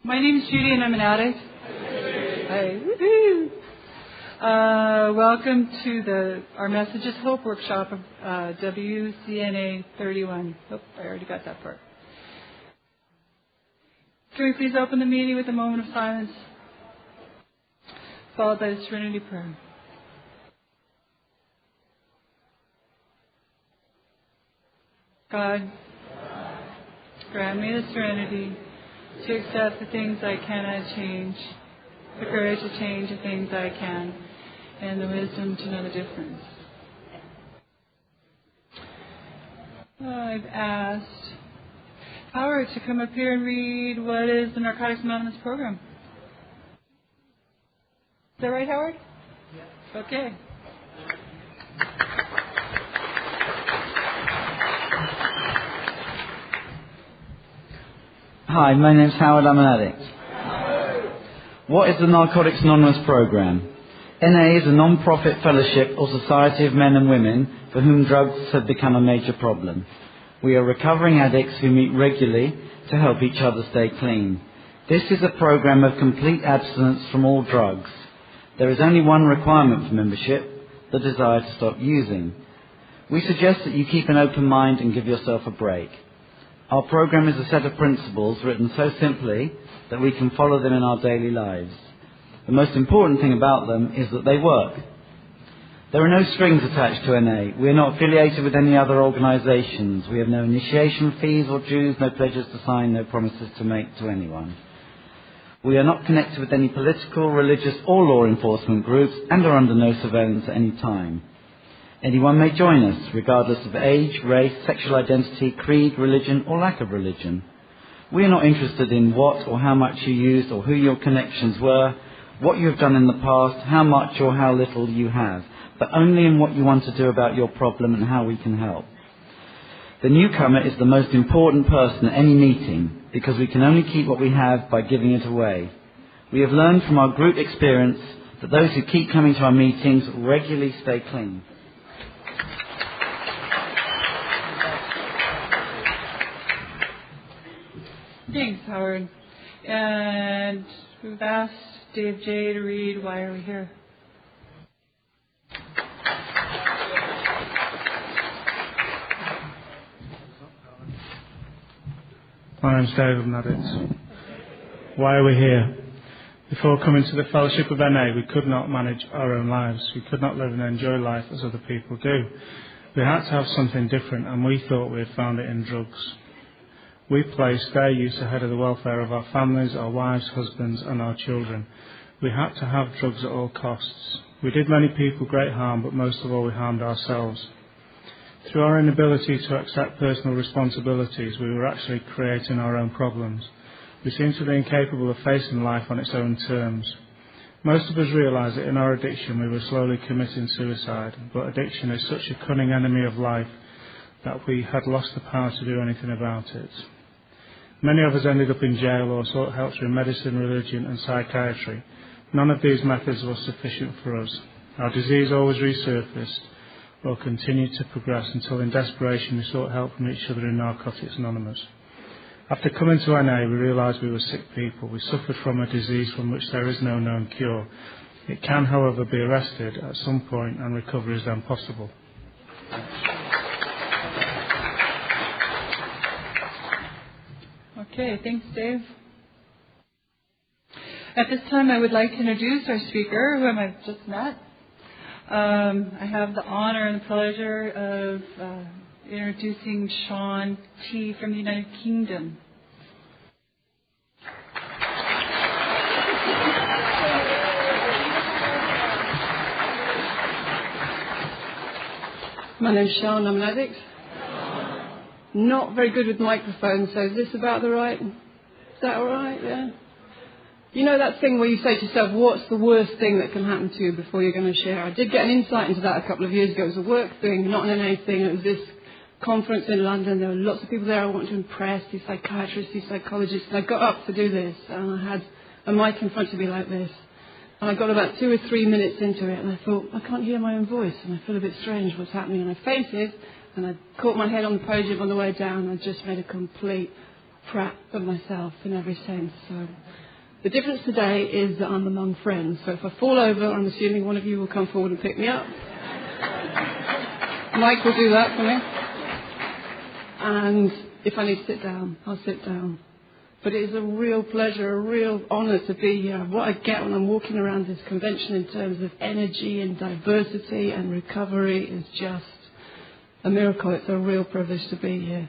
My name is Judy and I'm an addict. Hi. Woo-hoo. Welcome to our Messages Hope Workshop of WCNA 31. Oh, I already got that part. Can we please open the meeting with a moment of silence, followed by the Serenity Prayer. God, grant me the serenity to accept the things I cannot change, the courage to change the things I can, and the wisdom to know the difference. I've asked Howard to come up here and read what is the Narcotics Anonymous program. Is that right, Howard? Yes. Okay. Hi, my name's Howard, I'm an addict. What is the Narcotics Anonymous program? NA is a non-profit fellowship or society of men and women for whom drugs have become a major problem. We are recovering addicts who meet regularly to help each other stay clean. This is a program of complete abstinence from all drugs. There is only one requirement for membership, the desire to stop using. We suggest that you keep an open mind and give yourself a break. Our program is a set of principles written so simply that we can follow them in our daily lives. The most important thing about them is that they work. There are no strings attached to NA. We are not affiliated with any other organisations. We have no initiation fees or dues, no pledges to sign, no promises to make to anyone. We are not connected with any political, religious or law enforcement groups and are under no surveillance at any time. Anyone may join us, regardless of age, race, sexual identity, creed, religion, or lack of religion. We are not interested in what or how much you used or who your connections were, what you have done in the past, how much or how little you have, but only in what you want to do about your problem and how we can help. The newcomer is the most important person at any meeting because we can only keep what we have by giving it away. We have learned from our group experience that those who keep coming to our meetings regularly stay clean. Thanks, Howard. And we've asked Dave J. to read Why Are We Here? My name's Dave, I'm an addict. Why are we here? Before coming to the Fellowship of NA, we could not manage our own lives. We could not live and enjoy life as other people do. We had to have something different, and we thought we had found it in drugs. We placed their use ahead of the welfare of our families, our wives, husbands and our children. We had to have drugs at all costs. We did many people great harm, but most of all we harmed ourselves. Through our inability to accept personal responsibilities, we were actually creating our own problems. We seemed to be incapable of facing life on its own terms. Most of us realised that in our addiction we were slowly committing suicide, but addiction is such a cunning enemy of life that we had lost the power to do anything about it. Many of us ended up in jail or sought help through medicine, religion and psychiatry. None of these methods was sufficient for us. Our disease always resurfaced or continued to progress until in desperation we sought help from each other in Narcotics Anonymous. After coming to NA, we realised we were sick people. We suffered from a disease from which there is no known cure. It can, however, be arrested at some point and recovery is then possible. Okay, thanks, Dave. At this time, I would like to introduce our speaker, whom I've just met. I have the honor and the pleasure of introducing Sean T. from the United Kingdom. My name's Sean, I'm an addict. Not very good with microphones, so is this about the right? Is that all right? Yeah. You know that thing where you say to yourself, what's the worst thing that can happen to you before you're going to share? I did get an insight into that a couple of years ago. It was a work thing, not an NA thing. It was this conference in London. There were lots of people there I wanted to impress, these psychiatrists, these psychologists. And I got up to do this, and I had a mic in front of me like this. And I got about 2 or 3 minutes into it, and I thought, I can't hear my own voice, and I feel a bit strange what's happening. And I fainted, and I caught my head on the podium on the way down, and I just made a complete crap of myself in every sense. So the difference today is that I'm among friends. So if I fall over, I'm assuming one of you will come forward and pick me up. Mike will do that for me. And if I need to sit down, I'll sit down. But it is a real pleasure, a real honour to be here. What I get when I'm walking around this convention in terms of energy and diversity and recovery is just a miracle. It's a real privilege to be here.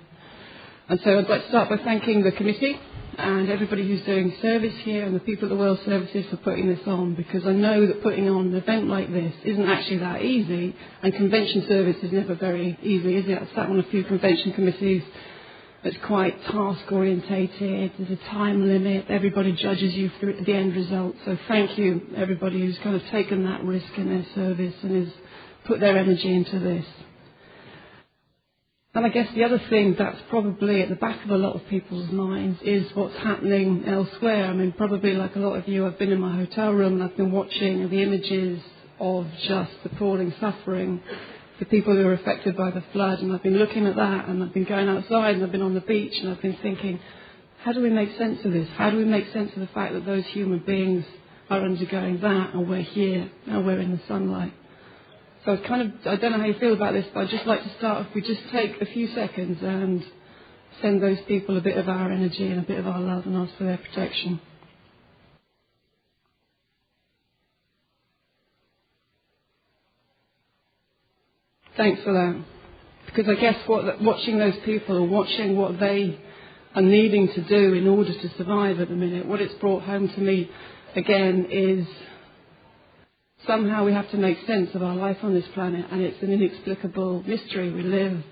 And so I'd like to start by thanking the committee and everybody who's doing service here and the people at the World Services for putting this on, because I know that putting on an event like this isn't actually that easy, and convention service is never very easy, is it? I've sat on a few convention committees. It's quite task-orientated, there's a time limit, everybody judges you for the end result. So thank you, everybody who's kind of taken that risk in their service and has put their energy into this. And I guess the other thing that's probably at the back of a lot of people's minds is what's happening elsewhere. I mean, probably like a lot of you, I've been in my hotel room and I've been watching the images of just appalling suffering for people who are affected by the flood, and I've been looking at that, and I've been going outside, and I've been on the beach, and I've been thinking, how do we make sense of this? How do we make sense of the fact that those human beings are undergoing that, and we're here, and we're in the sunlight? So it's kind of, I don't know how you feel about this, but I'd just like to start if we just take a few seconds and send those people a bit of our energy and a bit of our love and ask for their protection. Thanks for that. Because I guess watching those people or watching what they are needing to do in order to survive at the minute, what it's brought home to me again is somehow we have to make sense of our life on this planet, and it's an inexplicable mystery. We live,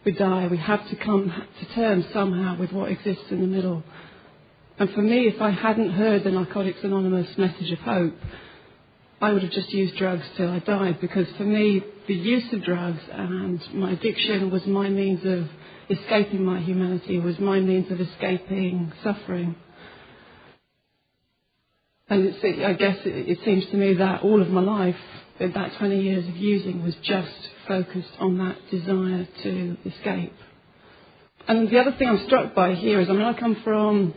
we die, we have to come to terms somehow with what exists in the middle. And for me, if I hadn't heard the Narcotics Anonymous message of hope, I would have just used drugs till I died, because for me, the use of drugs and my addiction was my means of escaping my humanity, was my means of escaping suffering. And I guess it seems to me that all of my life, that 20 years of using, was just focused on that desire to escape. And the other thing I'm struck by here is, I come from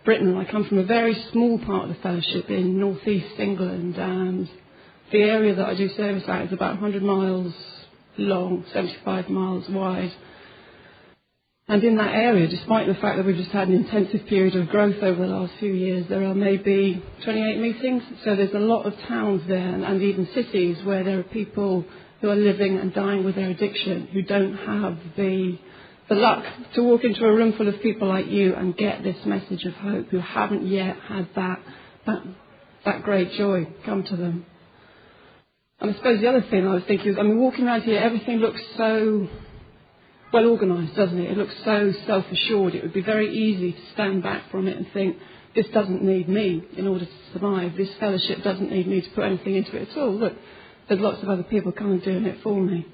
Britain. I come from a very small part of the fellowship in northeast England, and the area that I do service at is about 100 miles long, 75 miles wide. And in that area, despite the fact that we've just had an intensive period of growth over the last few years, there are maybe 28 meetings. So there's a lot of towns there and even cities where there are people who are living and dying with their addiction, who don't have the luck to walk into a room full of people like you and get this message of hope, who haven't yet had that great joy come to them. And I suppose the other thing I was thinking is, walking around here, everything looks so well organised, doesn't it? It looks so self-assured. It would be very easy to stand back from it and think, this doesn't need me in order to survive. This fellowship doesn't need me to put anything into it at all. Look, there's lots of other people kind of doing it for me.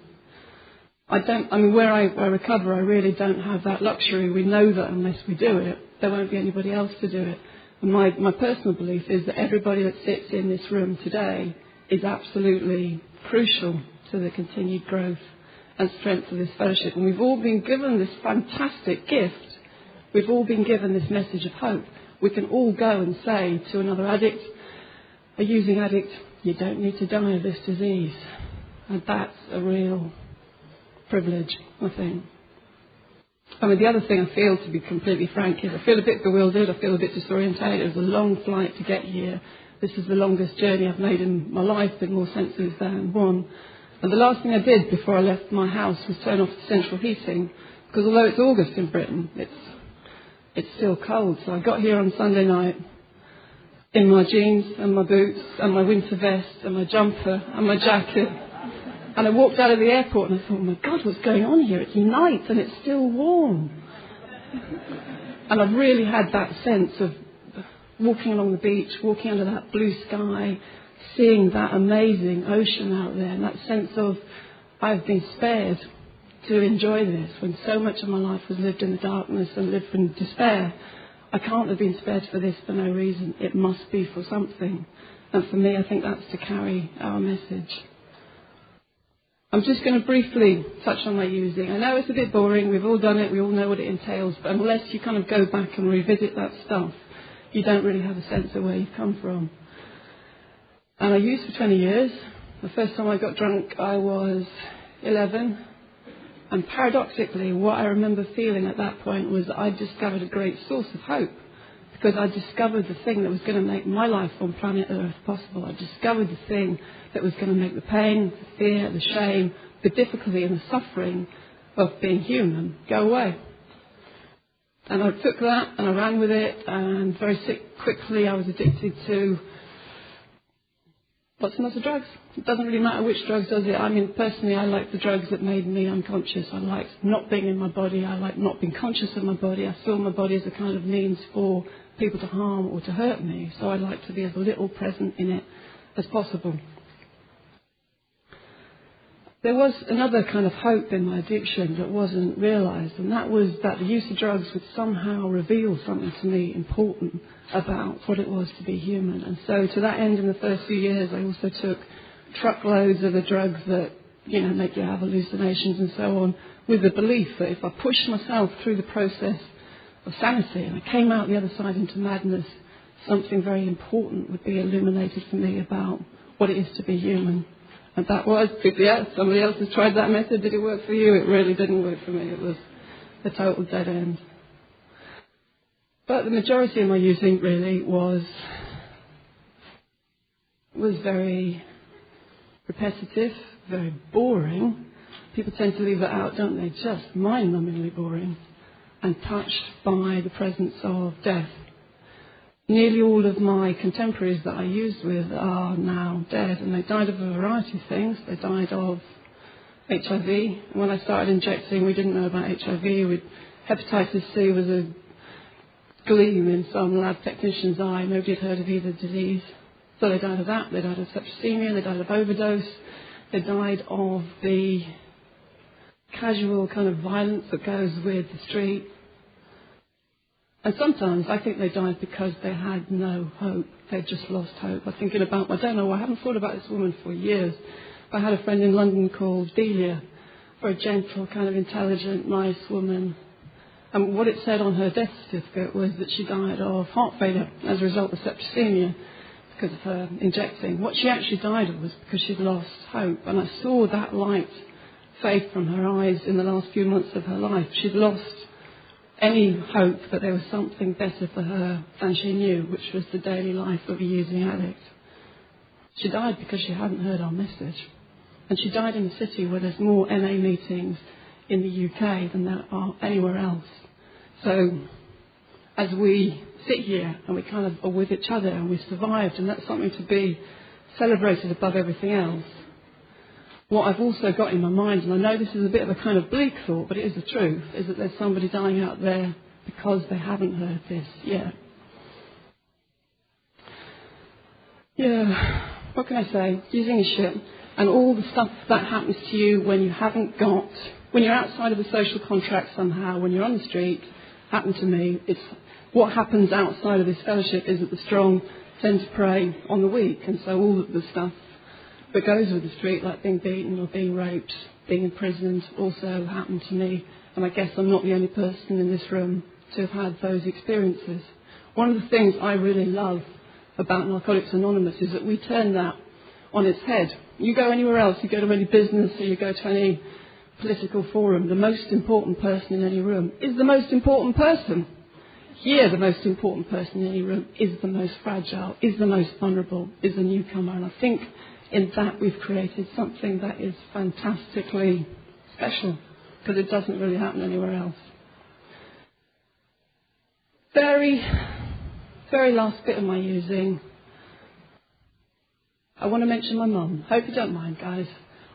Where I recover, I really don't have that luxury. We know that unless we do it, there won't be anybody else to do it. And my personal belief is that everybody that sits in this room today is absolutely crucial to the continued growth and strength of this fellowship. And we've all been given this fantastic gift. We've all been given this message of hope. We can all go and say to another addict, a using addict, you don't need to die of this disease. And that's a real privilege, I think. The other thing I feel, to be completely frank, is I feel a bit bewildered, I feel a bit disorientated. It was a long flight to get here. This is the longest journey I've made in my life, in more senses than one. And the last thing I did before I left my house was turn off the central heating, because although it's August in Britain, it's still cold. So I got here on Sunday night in my jeans and my boots and my winter vest and my jumper and my jacket. And I walked out of the airport and I thought, oh my God, what's going on here? It's night and it's still warm. And I've really had that sense of walking along the beach, walking under that blue sky, seeing that amazing ocean out there, and that sense of I've been spared to enjoy this when so much of my life was lived in the darkness and lived in despair. I can't have been spared for this for no reason. It must be for something. And for me, I think that's to carry our message. I'm just going to briefly touch on my using. I know it's a bit boring. We've all done it. We all know what it entails. But unless you kind of go back and revisit that stuff, you don't really have a sense of where you've come from. And I used for 20 years. The first time I got drunk, I was 11. And paradoxically, what I remember feeling at that point was that I discovered a great source of hope. Because I discovered the thing that was going to make my life on planet Earth possible. I discovered the thing that was going to make the pain, the fear, the shame, the difficulty and the suffering of being human go away. And I took that and I ran with it, and very quickly I was addicted to lots and lots of drugs. It doesn't really matter which drugs does it. I mean, personally, I like the drugs that made me unconscious. I liked not being in my body. I liked not being conscious of my body. I saw my body as a kind of means for people to harm or to hurt me. So I like to be as little present in it as possible. There was another kind of hope in my addiction that wasn't realised, and that was that the use of drugs would somehow reveal something to me important about what it was to be human. And so to that end, in the first few years, I also took truckloads of the drugs that, make you have hallucinations and so on, with the belief that if I pushed myself through the process of sanity and I came out the other side into madness, something very important would be illuminated for me about what it is to be human. And that was, somebody else has tried that method. Did it work for you? It really didn't work for me. It was a total dead end. But the majority of my using really was very repetitive, very boring. People tend to leave that out, don't they? Just mind-numbingly boring, and touched by the presence of death. Nearly all of my contemporaries that I used with are now dead, and they died of a variety of things. They died of HIV. And when I started injecting, we didn't know about HIV. Hepatitis C was a gleam in some lab technician's eye. Nobody had heard of either disease. So they died of that. They died of septicemia. They died of overdose. They died of the casual kind of violence that goes with the street. And sometimes I think they died because they had no hope. They just lost hope. I'm thinking about, I don't know, I haven't thought about this woman for years. I had a friend in London called Delia, very gentle, kind of intelligent, nice woman. And what it said on her death certificate was that she died of heart failure as a result of septicemia because of her injecting. What she actually died of was because she'd lost hope. And I saw that light fade from her eyes in the last few months of her life. She'd lost any hope that there was something better for her than she knew, which was the daily life of a using addict. She died because she hadn't heard our message. And she died in a city where there's more NA meetings in the UK than there are anywhere else. So as we sit here and we kind of are with each other and we've survived, and that's something to be celebrated above everything else, what I've also got in my mind, and I know this is a bit of a kind of bleak thought, but it is the truth, is that there's somebody dying out there because they haven't heard this yet. Yeah, what can I say? Using is shit. And all the stuff that happens to you when you're outside of the social contract somehow, when you're on the street, happened to me. It's what happens outside of this fellowship is that the strong tend to prey on the weak, and so all of the stuff that goes with the street, like being beaten or being raped, being imprisoned, also happened to me. And I guess I'm not the only person in this room to have had those experiences. One of the things I really love about Narcotics Anonymous is that we turn that on its head. You go anywhere else, you go to any business or you go to any political forum, the most important person in any room is the most important person. Here, the most important person in any room is the most fragile, is the most vulnerable, is the newcomer. And I think in that we've created something that is fantastically special, because it doesn't really happen anywhere else. Very, very last bit of my using. I want to mention my mum. Hope you don't mind, guys.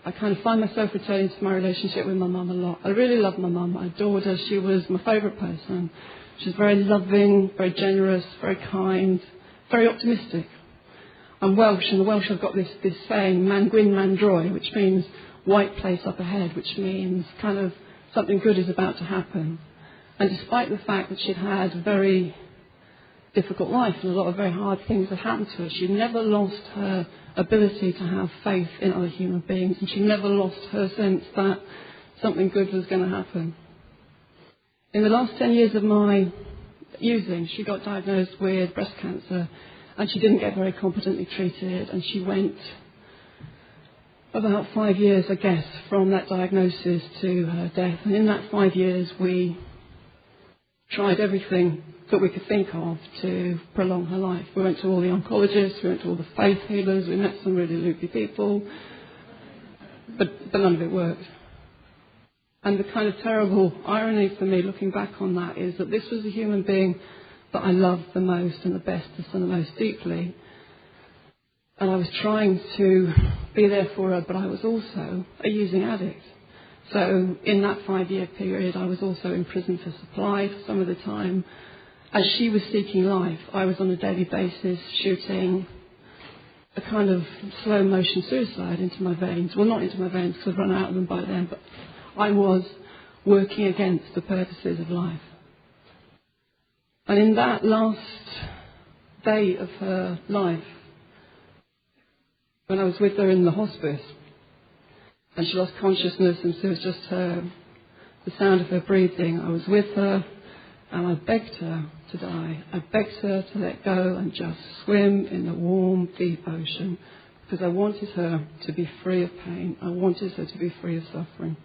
I kind of find myself returning to my relationship with my mum a lot. I really love my mum. I adored her. She was my favourite person. She's very loving, very generous, very kind, very optimistic. I'm Welsh, and the Welsh have got this saying, man gwyn, man droy, which means white place up ahead, which means kind of something good is about to happen. And despite the fact that she'd had very difficult life and a lot of very hard things had happened to her. She never lost her ability to have faith in other human beings, and she never lost her sense that something good was going to happen. In the last 10 years of my using, she got diagnosed with breast cancer, and she didn't get very competently treated, and she went about 5 years, I guess, from that diagnosis to her death. And in that 5 years, we tried everything that we could think of to prolong her life. We went to all the oncologists, we went to all the faith healers, we met some really loopy people, but none of it worked. And the kind of terrible irony for me looking back on that is that this was a human being that I loved the most and the bestest and the most deeply. And I was trying to be there for her, but I was also a using addict. So in that 5-year period, I was also in prison for supply for some of the time. As she was seeking life, I was on a daily basis shooting a kind of slow motion suicide into my veins. Well, not into my veins because I'd run out of them by then, but I was working against the purposes of life. And in that last day of her life, when I was with her in the hospice, and she lost consciousness and so it was just the sound of her breathing, I was with her and I begged her to die. I begged her to let go and just swim in the warm, deep ocean because I wanted her to be free of pain. I wanted her to be free of suffering.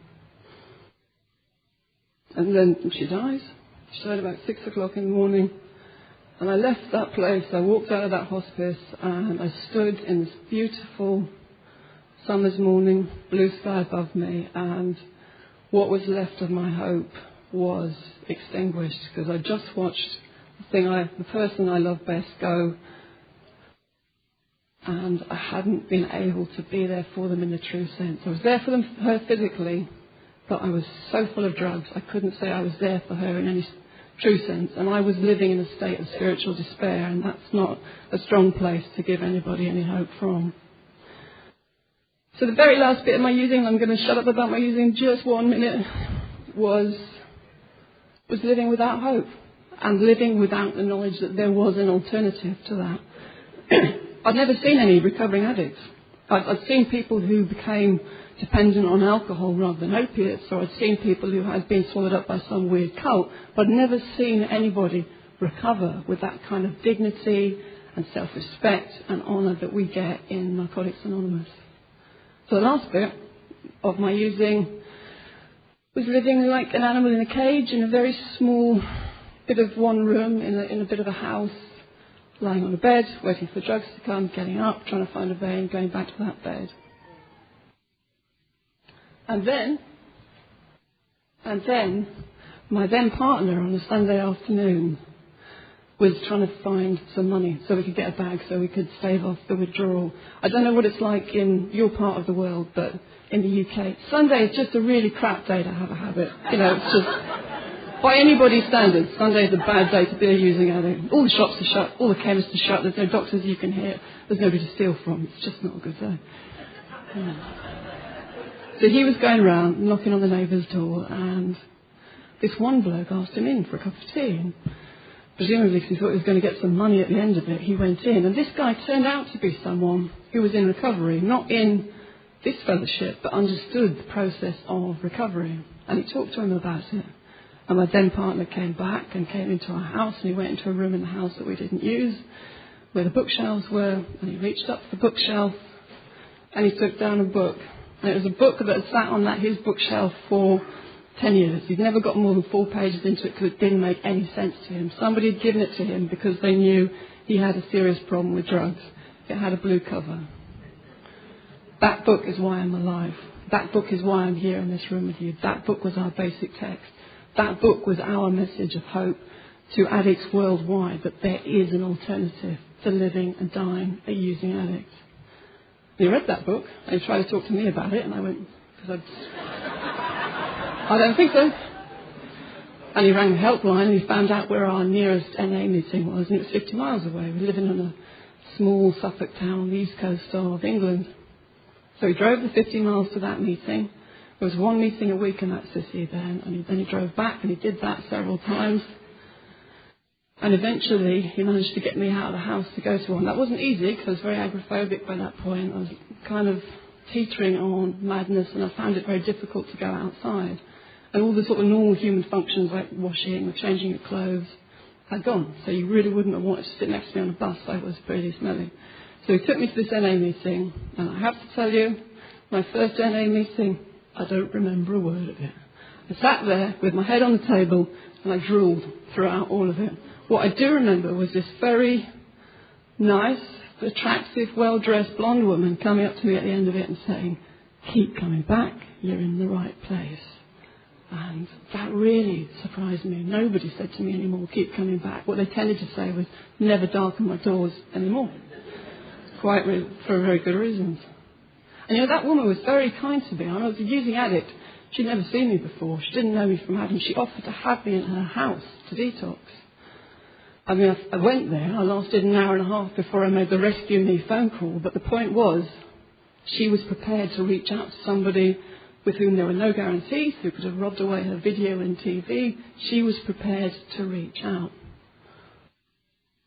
And then she died. She died about 6 o'clock in the morning. And I left that place. I walked out of that hospice and I stood in this beautiful summer's morning, blue sky above me, and what was left of my hope was extinguished because I just watched the person I love best go, and I hadn't been able to be there for them in the true sense. I was there for her physically, but I was so full of drugs I couldn't say I was there for her in any true sense, and I was living in a state of spiritual despair, and that's not a strong place to give anybody any hope from. So the very last bit of my using, I'm going to shut up about my using just 1 minute, was living without hope and living without the knowledge that there was an alternative to that. I'd never seen any recovering addicts. I'd seen people who became dependent on alcohol rather than opiates, or I'd seen people who had been swallowed up by some weird cult, but I'd never seen anybody recover with that kind of dignity and self-respect and honour that we get in Narcotics Anonymous. So the last bit of my using was living like an animal in a cage in a very small bit of one room in a bit of a house, lying on a bed, waiting for drugs to come, getting up, trying to find a vein, going back to that bed. And then, my then partner on a Sunday afternoon was trying to find some money so we could get a bag so we could stave off the withdrawal. I don't know what it's like in your part of the world, but in the UK, Sunday is just a really crap day to have a habit. You know, it's just, by anybody's standards, Sunday is a bad day to be a using addict. All the shops are shut, all the chemists are shut, there's no doctors you can hear, there's nobody to steal from. It's just not a good day. Yeah. So he was going around, knocking on the neighbour's door, and this one bloke asked him in for a cup of tea. And presumably because he thought he was going to get some money at the end of it, he went in. And this guy turned out to be someone who was in recovery, not in this fellowship, but understood the process of recovery. And he talked to him about it. And my then partner came back and came into our house, and he went into a room in the house that we didn't use, where the bookshelves were, and he reached up the bookshelf, and he took down a book. And it was a book that had sat on his bookshelf for 10 years. He'd never got more than 4 pages into it because it didn't make any sense to him. Somebody had given it to him because they knew he had a serious problem with drugs. It had a blue cover. That book is why I'm alive. That book is why I'm here in this room with you. That book was our basic text. That book was our message of hope to addicts worldwide, that there is an alternative to living and dying a using addict. He read that book and he tried to talk to me about it, and I went, I don't think so. And he rang the helpline and he found out where our nearest NA meeting was, and it was 50 miles away. We were living in a small Suffolk town on the east coast of England. So he drove the 50 miles to that meeting. There was one meeting a week in that city then, and then he drove back, and he did that several times. And eventually he managed to get me out of the house to go to one. That wasn't easy because I was very agoraphobic by that point. I was kind of teetering on madness, and I found it very difficult to go outside. And all the sort of normal human functions like washing or changing your clothes had gone. So you really wouldn't have wanted to sit next to me on a bus. I was pretty smelly. So he took me to this NA meeting, and I have to tell you, my first NA meeting, I don't remember a word of it. I sat there with my head on the table, and I drooled throughout all of it. What I do remember was this very nice, attractive, well-dressed blonde woman coming up to me at the end of it and saying, "Keep coming back, you're in the right place." And that really surprised me. Nobody said to me anymore, "Keep coming back." What they tended to say was, "Never darken my doors anymore." For very good reasons. And that woman was very kind to me. I was a using addict. She'd never seen me before. She didn't know me from Adam. She offered to have me in her house to detox. I mean, I went there. I lasted an hour and a half before I made the rescue me phone call. But the point was, she was prepared to reach out to somebody with whom there were no guarantees, who could have robbed away her video and TV. She was prepared to reach out.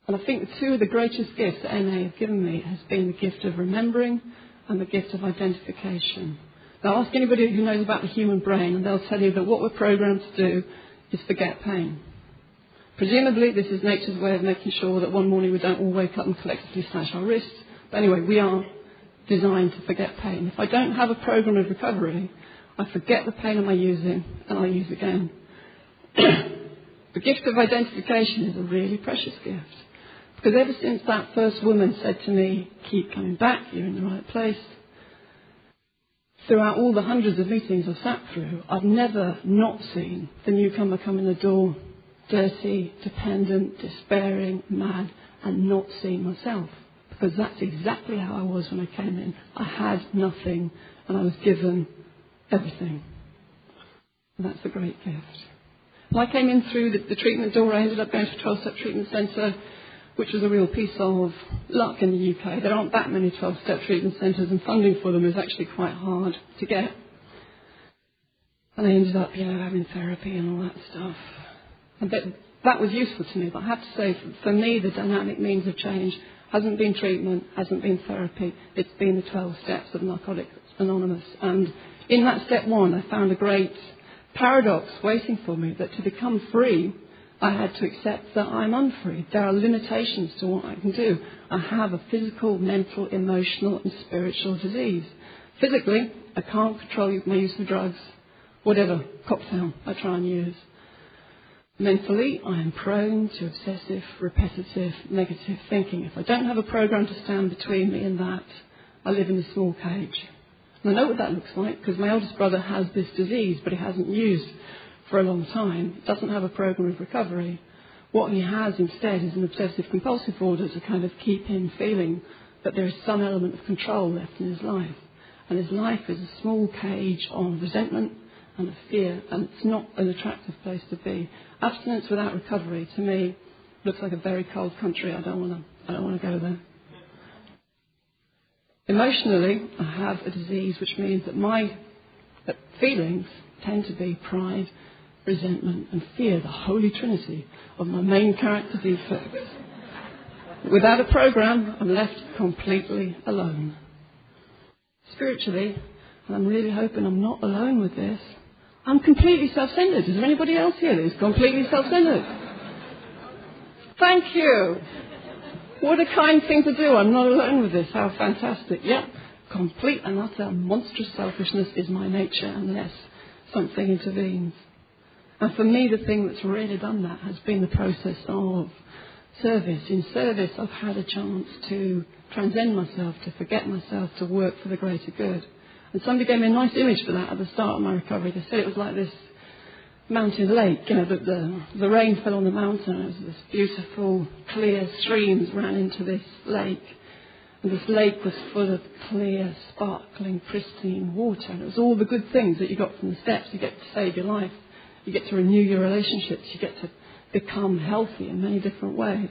And I think two of the greatest gifts that NA have given me has been the gift of remembering and the gift of identification. Now, ask anybody who knows about the human brain, and they'll tell you that what we're programmed to do is forget pain. Presumably, this is nature's way of making sure that one morning we don't all wake up and collectively slash our wrists. But anyway, we are designed to forget pain. If I don't have a program of recovery, I forget the pain am I using, and I use again. The gift of identification is a really precious gift. Because ever since that first woman said to me, "Keep coming back, you're in the right place," throughout all the hundreds of meetings I've sat through, I've never not seen the newcomer come in the door dirty, dependent, despairing, mad, and not seeing myself. Because that's exactly how I was when I came in. I had nothing, and I was given everything. And that's a great gift. When I came in through the treatment door, I ended up going to a 12-step treatment centre, which was a real piece of luck in the UK. There aren't that many 12-step treatment centres, and funding for them is actually quite hard to get. And I ended up, having therapy and all that stuff. And that was useful to me, but I have to say, for me, the dynamic means of change hasn't been treatment, hasn't been therapy. It's been the 12 steps of Narcotics Anonymous. And in that step one, I found a great paradox waiting for me, that to become free, I had to accept that I'm unfree. There are limitations to what I can do. I have a physical, mental, emotional, and spiritual disease. Physically, I can't control my use of drugs, whatever cocktail I try and use. Mentally, I am prone to obsessive, repetitive, negative thinking. If I don't have a program to stand between me and that, I live in a small cage. And I know what that looks like, because my oldest brother has this disease, but he hasn't used for a long time. He doesn't have a program of recovery. What he has instead is an obsessive compulsive order to kind of keep him feeling that there is some element of control left in his life. And his life is a small cage of resentment and of fear, and it's not an attractive place to be. Abstinence without recovery, to me, looks like a very cold country. I don't want to go there. Emotionally, I have a disease which means that my feelings tend to be pride, resentment, and fear, the holy trinity of my main character defects. Without a program, I'm left completely alone. Spiritually, and I'm really hoping I'm not alone with this, I'm completely self-centered. Is there anybody else here who's completely self-centered? Thank you. What a kind thing to do. I'm not alone with this. How fantastic. Yeah, complete and utter monstrous selfishness is my nature unless something intervenes. And for me, the thing that's really done that has been the process of service. In service, I've had a chance to transcend myself, to forget myself, to work for the greater good. And somebody gave me a nice image for that at the start of my recovery. They said it was like this mountain lake. The rain fell on the mountain. It was this beautiful, clear streams ran into this lake. And this lake was full of clear, sparkling, pristine water. And it was all the good things that you got from the steps. You get to save your life. You get to renew your relationships. You get to become healthy in many different ways.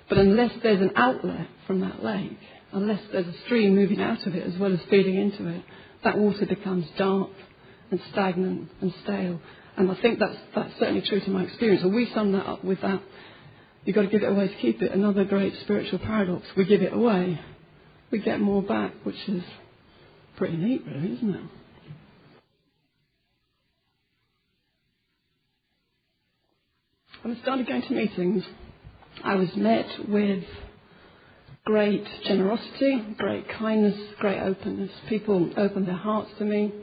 But unless there's an outlet from that lake, unless there's a stream moving out of it as well as feeding into it, that water becomes dark and stagnant and stale. And I think that's certainly true to my experience. And we sum that up with that You've got to give it away to keep it. Another great spiritual paradox. We give it away, we get more back, which is pretty neat, really, isn't it? When I started going to meetings, I was met with great generosity, great kindness, great openness. People opened their hearts to me.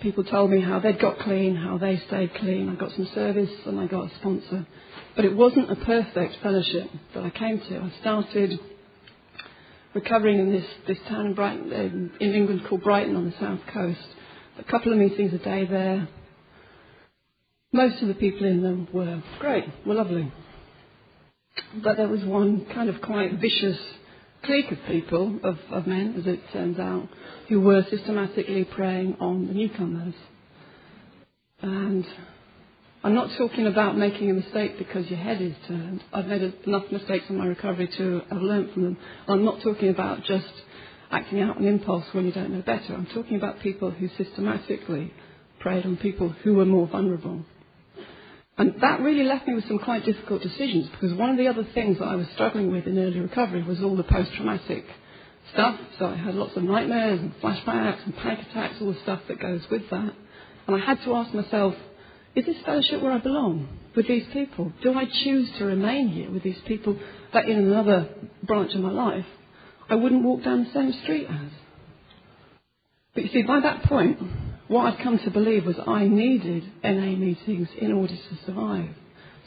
People told me how they'd got clean, how they stayed clean. I got some service and I got a sponsor. But it wasn't a perfect fellowship that I came to. I started recovering in this town in Brighton, in England called Brighton on the south coast. A couple of meetings a day there. Most of the people in them were great, were lovely. But there was one kind of quite vicious clique of people, of men, as it turns out, who were systematically preying on the newcomers. And I'm not talking about making a mistake because your head is turned. I've made enough mistakes in my recovery to have learned from them. I'm not talking about just acting out on impulse when you don't know better. I'm talking about people who systematically preyed on people who were more vulnerable. And that really left me with some quite difficult decisions, because one of the other things that I was struggling with in early recovery was all the post-traumatic stuff. So I had lots of nightmares and flashbacks and panic attacks, all the stuff that goes with that. And I had to ask myself, is this fellowship where I belong with these people? Do I choose to remain here with these people that in another branch of my life I wouldn't walk down the same street as? But you see, by that point, what I'd come to believe was I needed NA meetings in order to survive.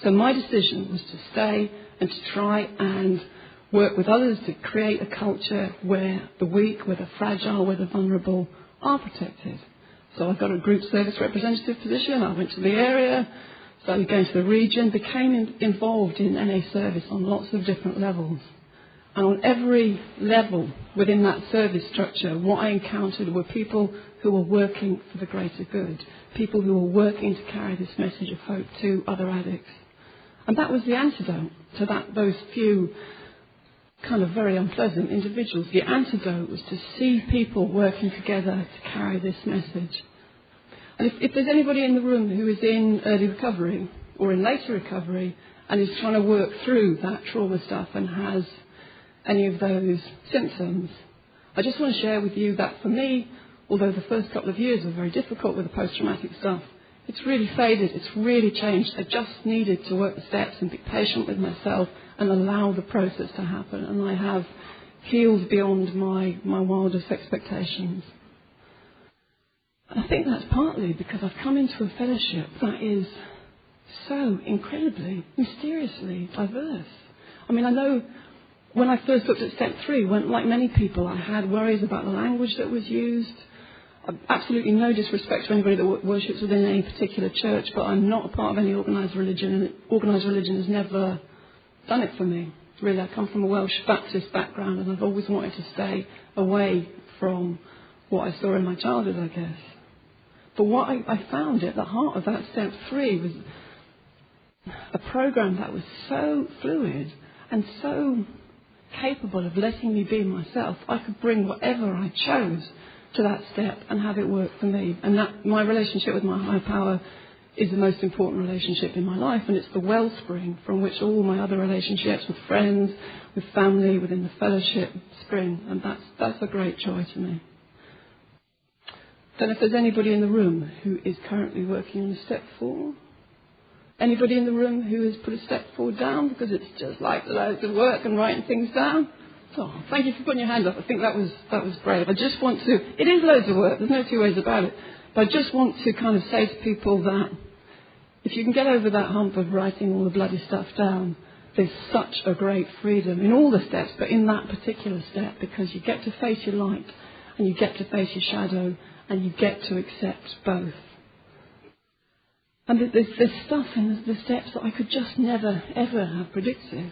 So my decision was to stay and to try and work with others to create a culture where the weak, where the fragile, where the vulnerable are protected. So I got a group service representative position. I went to the area, started going to the region, became involved in NA service on lots of different levels. And on every level within that service structure, what I encountered were people who were working for the greater good, people who were working to carry this message of hope to other addicts. And that was the antidote to those few kind of very unpleasant individuals. The antidote was to see people working together to carry this message. And if there's anybody in the room who is in early recovery or in later recovery and is trying to work through that trauma stuff and has any of those symptoms, I just want to share with you that for me, although the first couple of years were very difficult with the post-traumatic stuff, it's really faded, it's really changed. I just needed to work the steps and be patient with myself and allow the process to happen. And I have healed beyond my wildest expectations. And I think that's partly because I've come into a fellowship that is so incredibly, mysteriously diverse. I mean, I know when I first looked at step 3, like many people, I had worries about the language that was used. Absolutely no disrespect to anybody that worships within any particular church, but I'm not a part of any organised religion, and organised religion has never done it for me. Really, I come from a Welsh Baptist background, and I've always wanted to stay away from what I saw in my childhood, I guess. But what I found at the heart of that step 3 was a program that was so fluid and so capable of letting me be myself. I could bring whatever I chose to that step and have it work for me. And that my relationship with my higher power is the most important relationship in my life, and it's the wellspring from which all my other relationships with friends, with family, within the fellowship spring. And that's a great joy to me. Then if there's anybody in the room who is currently working on a step 4, anybody in the room who has put a step 4 down because it's just like loads of work and writing things down? Oh, thank you for putting your hand up. I think that was brave. I just want to, it is loads of work, there's no two ways about it, but I just want to kind of say to people that if you can get over that hump of writing all the bloody stuff down, there's such a great freedom in all the steps, but in that particular step, because you get to face your light and you get to face your shadow and you get to accept both. And there's stuff in the steps that I could just never, ever have predicted.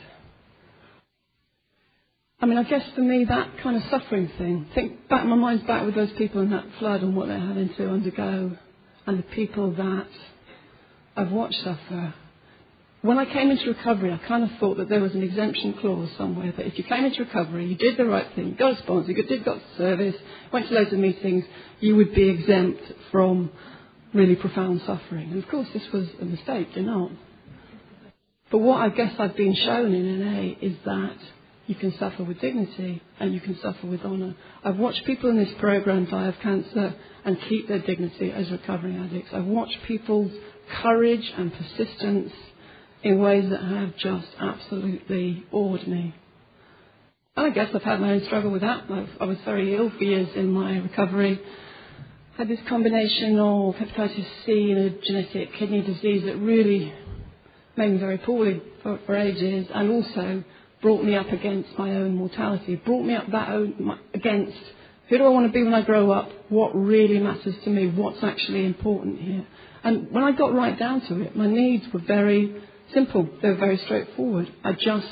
I mean, I guess for me, that kind of suffering thing, my mind's back with those people in that flood and what they're having to undergo, and the people that I've watched suffer. When I came into recovery, I kind of thought that there was an exemption clause somewhere, that if you came into recovery, you did the right thing, you got a sponsor, you got service, went to loads of meetings, you would be exempt from really profound suffering. And of course, this was a mistake, you're not. But what I guess I've been shown in NA is that you can suffer with dignity and you can suffer with honour. I've watched people in this program die of cancer and keep their dignity as recovering addicts. I've watched people's courage and persistence in ways that have just absolutely awed me. And I guess I've had my own struggle with that. I was very ill for years in my recovery. Had this combination of hepatitis C and a genetic kidney disease that really made me very poorly for ages, and also brought me up against my own mortality, brought me up against who do I want to be when I grow up, what really matters to me, what's actually important here. And when I got right down to it, my needs were very simple, they were very straightforward. I just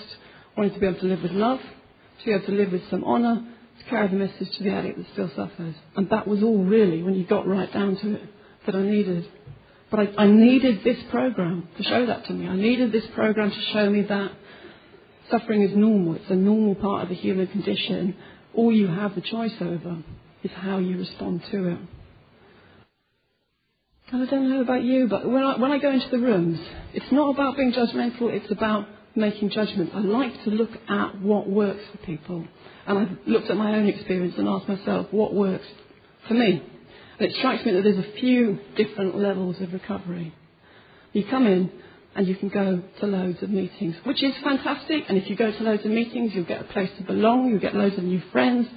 wanted to be able to live with love, to be able to live with some honour, to carry the message to the addict that still suffers. And that was all really, when you got right down to it, that I needed. But I needed this program to show that to me. I needed this program to show me that suffering is normal. It's a normal part of the human condition. All you have the choice over is how you respond to it. And I don't know about you, but when I go into the rooms, it's not about being judgmental, it's about making judgments. I like to look at what works for people. And I've looked at my own experience and asked myself, what works for me? And it strikes me that there's a few different levels of recovery. You come in and you can go to loads of meetings, which is fantastic. And if you go to loads of meetings, you'll get a place to belong, you'll get loads of new friends.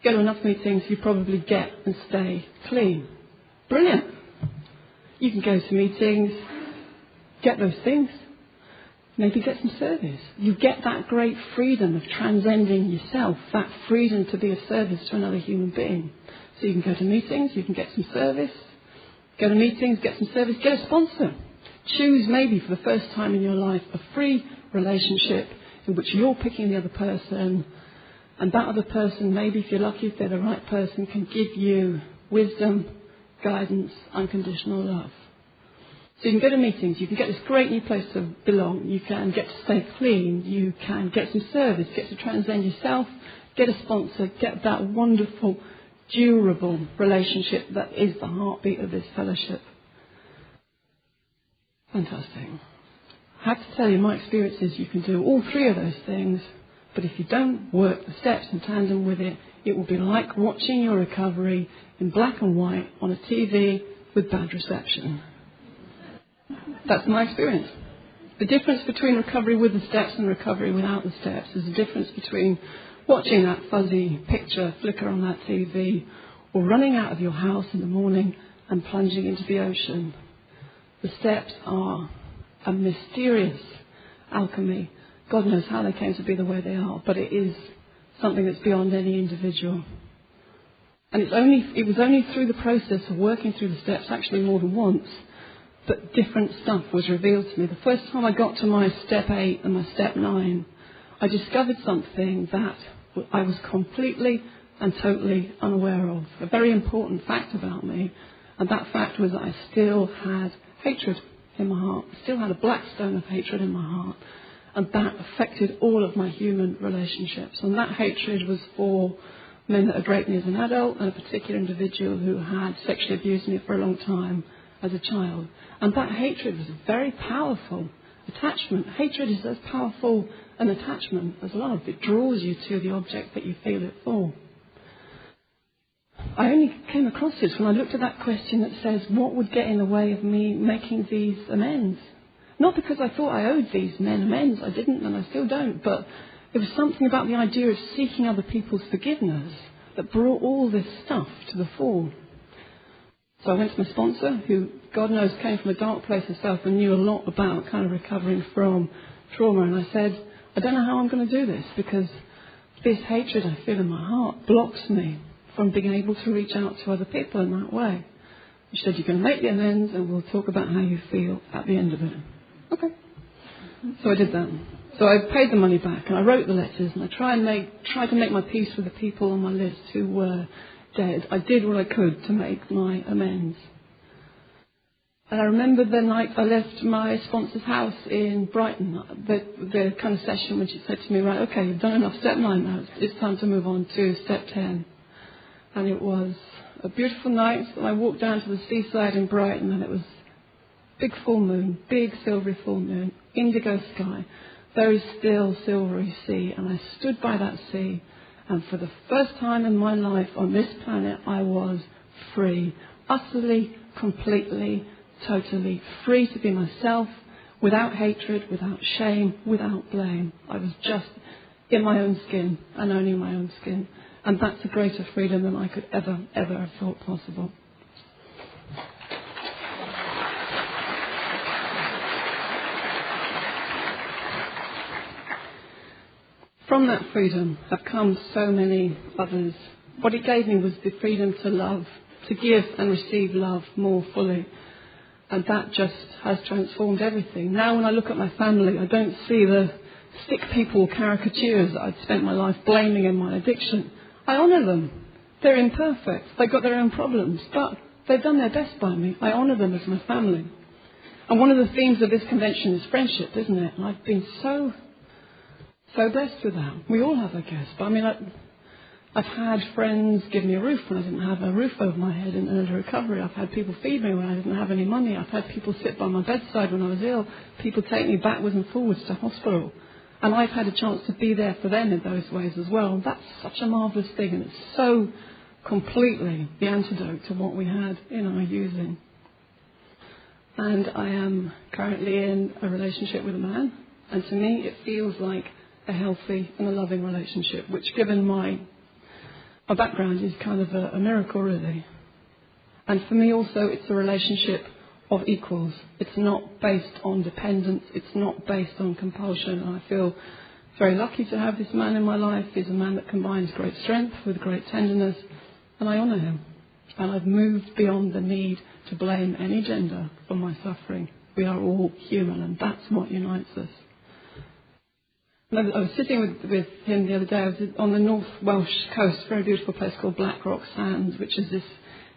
Go to enough meetings, you probably get and stay clean. Brilliant. You can go to meetings, get those things, maybe get some service. You get that great freedom of transcending yourself, that freedom to be of service to another human being. So you can go to meetings, you can get some service, go to meetings, get some service, get a sponsor. Choose maybe for the first time in your life a free relationship in which you're picking the other person, and that other person, maybe if you're lucky, if they're the right person, can give you wisdom, guidance, unconditional love. So you can go to meetings, you can get this great new place to belong, you can get to stay clean, you can get some service, get to transcend yourself, get a sponsor, get that wonderful, durable relationship that is the heartbeat of this fellowship. Fantastic. I have to tell you, my experience is you can do all three of those things, but if you don't work the steps in tandem with it, it will be like watching your recovery in black and white on a TV with bad reception. That's my experience. The difference between recovery with the steps and recovery without the steps is the difference between watching that fuzzy picture flicker on that TV or running out of your house in the morning and plunging into the ocean. The steps are a mysterious alchemy. God knows how they came to be the way they are, but it is something that's beyond any individual. And it was only through the process of working through the steps, actually more than once, that different stuff was revealed to me. The first time I got to my step 8 and my step 9, I discovered something that I was completely and totally unaware of. A very important fact about me, and that fact was that I still had hatred in my heart. I still had a black stone of hatred in my heart, and that affected all of my human relationships. And that hatred was for men that had raped me as an adult and a particular individual who had sexually abused me for a long time as a child. And that hatred was a very powerful attachment. Hatred is as powerful an attachment as love. It draws you to the object that you feel it for. I only came across this when I looked at that question that says, what would get in the way of me making these amends? Not because I thought I owed these men amends. I didn't, and I still don't. But there was something about the idea of seeking other people's forgiveness that brought all this stuff to the fore. So I went to my sponsor, who, God knows, came from a dark place herself and knew a lot about kind of recovering from trauma. And I said, I don't know how I'm going to do this, because this hatred I feel in my heart blocks me from being able to reach out to other people in that way. She said, you're going to make the amends and we'll talk about how you feel at the end of it. Okay. So I did that. So I paid the money back and I wrote the letters and I tried to make my peace with the people on my list who were dead. I did what I could to make my amends. And I remember the night I left my sponsor's house in Brighton, the kind of session when she said to me, right, okay, you've done enough step 9 now, it's time to move on to step 10. And it was a beautiful night, and I walked down to the seaside in Brighton, and it was big full moon, big silvery full moon, indigo sky, very still silvery sea. And I stood by that sea, and for the first time in my life on this planet, I was free, utterly, completely, totally free to be myself, without hatred, without shame, without blame. I was just in my own skin and only my own skin. And that's a greater freedom than I could ever, ever have thought possible. From that freedom have come so many others. What it gave me was the freedom to love, to give and receive love more fully. And that just has transformed everything. Now when I look at my family, I don't see the stick people caricatures that I'd spent my life blaming in my addiction. I honour them. They're imperfect. They've got their own problems. But they've done their best by me. I honour them as my family. And one of the themes of this convention is friendship, isn't it? And I've been so blessed with that. We all have, I guess. But I mean, I've had friends give me a roof when I didn't have a roof over my head in early recovery. I've had people feed me when I didn't have any money. I've had people sit by my bedside when I was ill. People take me backwards and forwards to hospital. And I've had a chance to be there for them in those ways as well. And that's such a marvellous thing. And it's so completely the antidote to what we had in our using. And I am currently in a relationship with a man. And to me, it feels like a healthy and a loving relationship, which given my background is kind of a miracle, really. And for me also, it's a relationship of equals. It's not based on dependence. It's not based on compulsion. And I feel very lucky to have this man in my life. He's a man that combines great strength with great tenderness, and I honour him. And I've moved beyond the need to blame any gender for my suffering. We are all human, and that's what unites us. I was sitting with him the other day. I was on the North Welsh coast, a very beautiful place called Blackrock Sands, which is this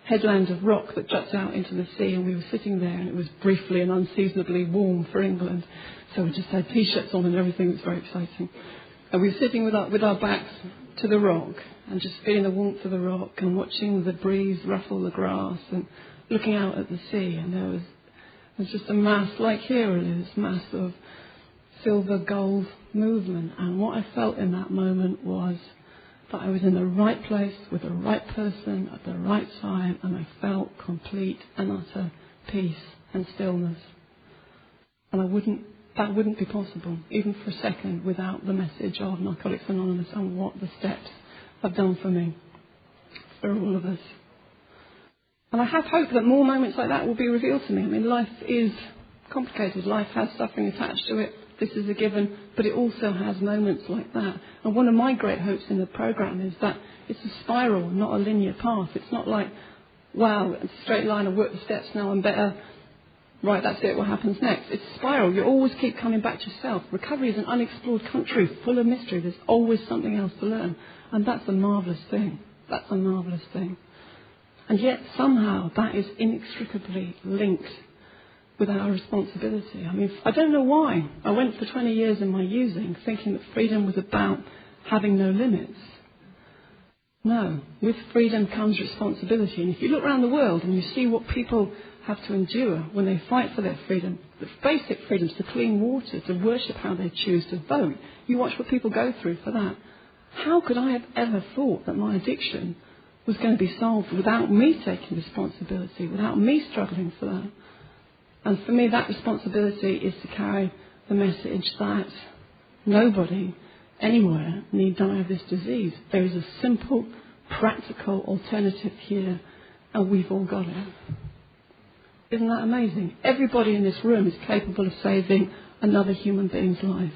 headland of rock that juts out into the sea. And we were sitting there, and it was briefly and unseasonably warm for England. So we just had T-shirts on and everything. It was very exciting. And we were sitting with our backs to the rock and just feeling the warmth of the rock and watching the breeze ruffle the grass and looking out at the sea. And there was just a mass, like here really, this mass of silver gold movement. And what I felt in that moment was that I was in the right place with the right person at the right time, and I felt complete and utter peace and stillness. And that wouldn't be possible, even for a second, without the message of Narcotics Anonymous and what the steps have done for me, for all of us. And I have hope that more moments like that will be revealed to me. I mean, life is complicated. Life has suffering attached to it. This is a given, but it also has moments like that. And one of my great hopes in the program is that it's a spiral, not a linear path. It's not like, wow, it's a straight line, I've worked the steps, now I'm better. Right, that's it, what happens next? It's a spiral. You always keep coming back to yourself. Recovery is an unexplored country full of mystery. There's always something else to learn. And that's a marvellous thing. That's a marvellous thing. And yet, somehow, that is inextricably linked with our responsibility. I mean, I don't know why. I went for 20 years in my using thinking that freedom was about having no limits. No, with freedom comes responsibility. And if you look around the world and you see what people have to endure when they fight for their freedom, the basic freedoms, to clean water, to worship how they choose, to vote, you watch what people go through for that. How could I have ever thought that my addiction was going to be solved without me taking responsibility, without me struggling for that? And for me, that responsibility is to carry the message that nobody, anywhere, need die of this disease. There is a simple, practical alternative here, and we've all got it. Isn't that amazing? Everybody in this room is capable of saving another human being's life.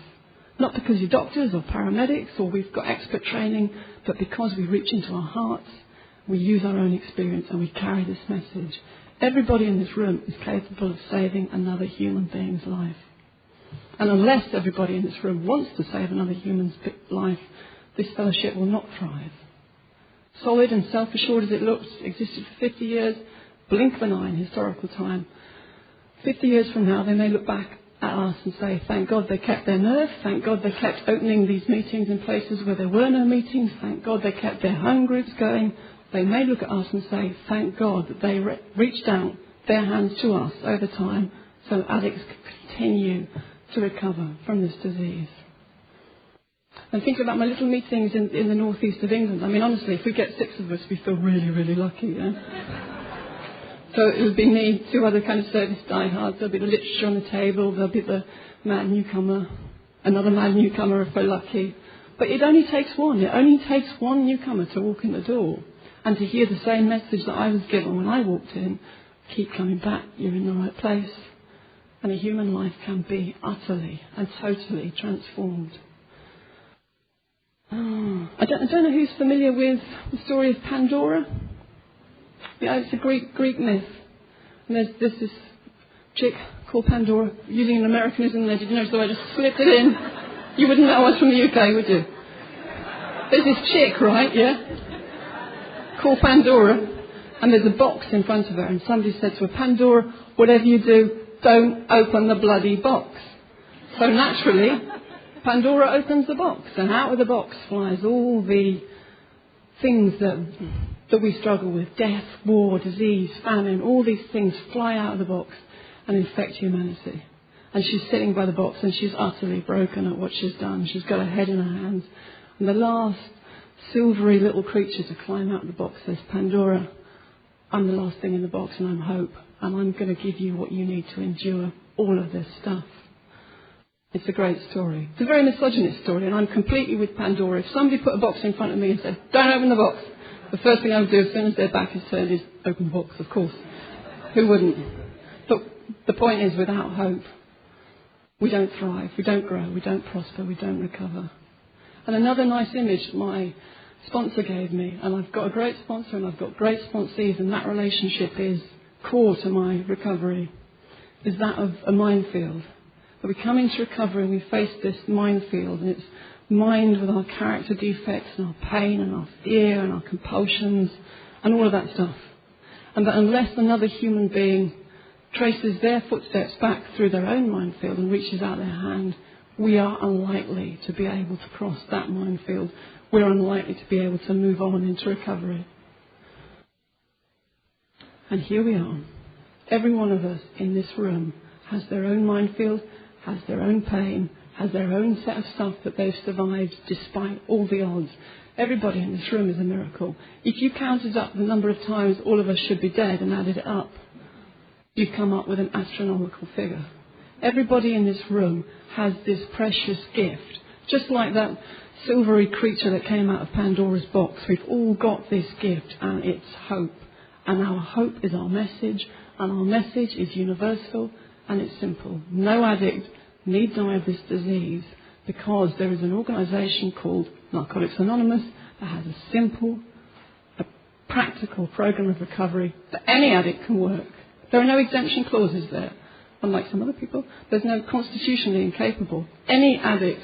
Not because you're doctors or paramedics or we've got expert training, but because we reach into our hearts, we use our own experience, and we carry this message. Everybody in this room is capable of saving another human being's life. And unless everybody in this room wants to save another human's life, this fellowship will not thrive. Solid and self-assured as it looks, existed for 50 years, blink of an eye in historical time. 50 years from now, they may look back at us and say, thank God they kept their nerve, thank God they kept opening these meetings in places where there were no meetings, thank God they kept their home groups going. They may look at us and say, thank God that they reached out their hands to us over time so addicts can continue to recover from this disease. And thinking about my little meetings in the northeast of England, I mean, honestly, if we get 6 of us, we feel really, really lucky, yeah? So it would be me, 2 other kind of service diehards. There'll be the literature on the table, there'll be the mad newcomer, another mad newcomer if we're lucky. But it only takes one. It only takes one newcomer to walk in the door and to hear the same message that I was given when I walked in. Keep coming back, you're in the right place. And a human life can be utterly and totally transformed. I don't know who's familiar with the story of Pandora. Yeah, it's a Greek myth. And there's this chick called Pandora, using an Americanism there. Did you notice the way I just slipped it in? You wouldn't know I was from the UK, would you? There's this chick, right, yeah, called Pandora, and there's a box in front of her, and somebody said to her, Pandora, whatever you do, don't open the bloody box. So naturally, Pandora opens the box, and out of the box flies all the things that we struggle with. Death, war, disease, famine, all these things fly out of the box and infect humanity. And she's sitting by the box and she's utterly broken at what she's done. She's got her head in her hands. And the last silvery little creature to climb out of the box says, Pandora, I'm the last thing in the box and I'm hope. And I'm going to give you what you need to endure all of this stuff. It's a great story. It's a very misogynist story, and I'm completely with Pandora. If somebody put a box in front of me and said, don't open the box, the first thing I would do as soon as their back is turned is open the box, of course. Who wouldn't? But the point is, without hope, we don't thrive, we don't grow, we don't prosper, we don't recover. And another nice image my sponsor gave me, and I've got a great sponsor and I've got great sponsees, and that relationship is core to my recovery, is that of a minefield. That we come into recovery and we face this minefield, and it's mined with our character defects and our pain and our fear and our compulsions and all of that stuff. And that unless another human being traces their footsteps back through their own minefield and reaches out their hand, we are unlikely to be able to cross that minefield. We're unlikely to be able to move on into recovery. And here we are. Every one of us in this room has their own minefield, has their own pain, has their own set of stuff that they've survived despite all the odds. Everybody in this room is a miracle. If you counted up the number of times all of us should be dead and added it up, you'd come up with an astronomical figure. Everybody in this room has this precious gift. Just like that silvery creature that came out of Pandora's box, we've all got this gift, and it's hope. And our hope is our message, and our message is universal, and it's simple. No addict need die of this disease because there is an organisation called Narcotics Anonymous that has a simple, a practical program of recovery that any addict can work. There are no exemption clauses there, unlike some other people. There's no constitutionally incapable. Any addict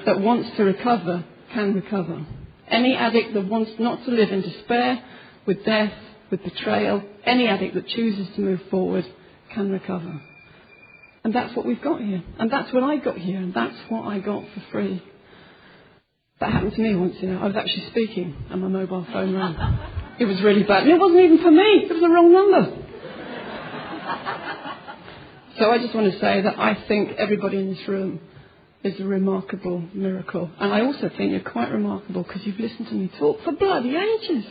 that wants to recover can recover. Any addict that wants not to live in despair, with death, with betrayal, any addict that chooses to move forward can recover. And that's what we've got here. And that's what I got here. And that's what I got for free. That happened to me once, I was actually speaking and my mobile phone rang. It was really bad. And it wasn't even for me. It was the wrong number. So I just want to say that I think everybody in this room is a remarkable miracle. And I also think you're quite remarkable because you've listened to me talk for bloody ages.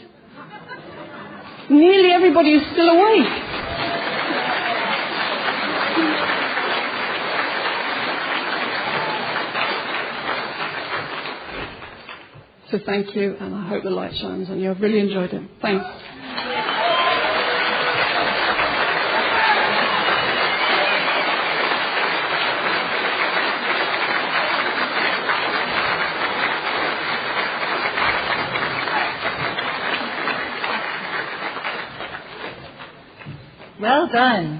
Nearly everybody is still awake. So thank you, and I hope the light shines on you. I've really enjoyed it. Thanks. Well done.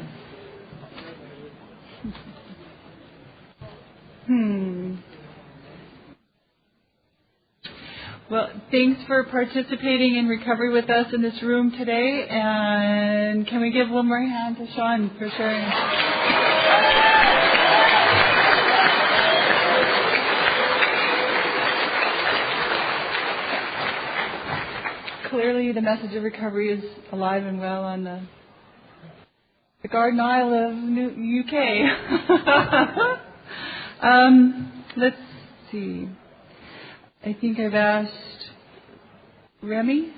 Well, thanks for participating in recovery with us in this room today. And can we give one more hand to Sean for sharing? Clearly, the message of recovery is alive and well on the the Garden Isle of UK. Let's see. I think I've asked Remy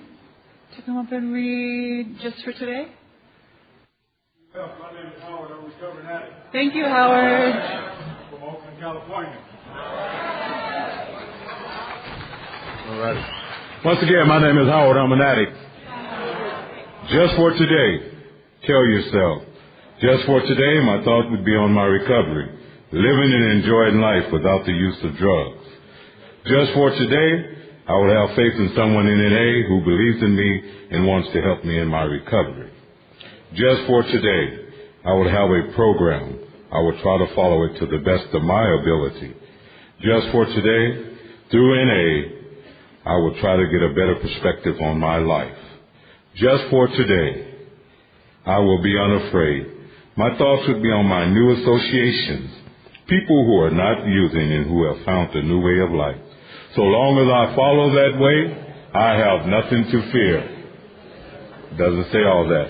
to come up and read just for today. Well, my name is Howard. I'm a recovering addict. Thank you, Howard. From Oakland, California. All right. Once again, my name is Howard. I'm an addict. Just for today, tell yourself, just for today, my thought would be on my recovery, living and enjoying life without the use of drugs. Just for today, I would have faith in someone in NA who believes in me and wants to help me in my recovery. Just for today, I would have a program. I would try to follow it to the best of my ability. Just for today, through NA, I would try to get a better perspective on my life. Just for today, I will be unafraid. My thoughts would be on my new associations, people who are not using and who have found a new way of life. So long as I follow that way, I have nothing to fear. Doesn't say all that.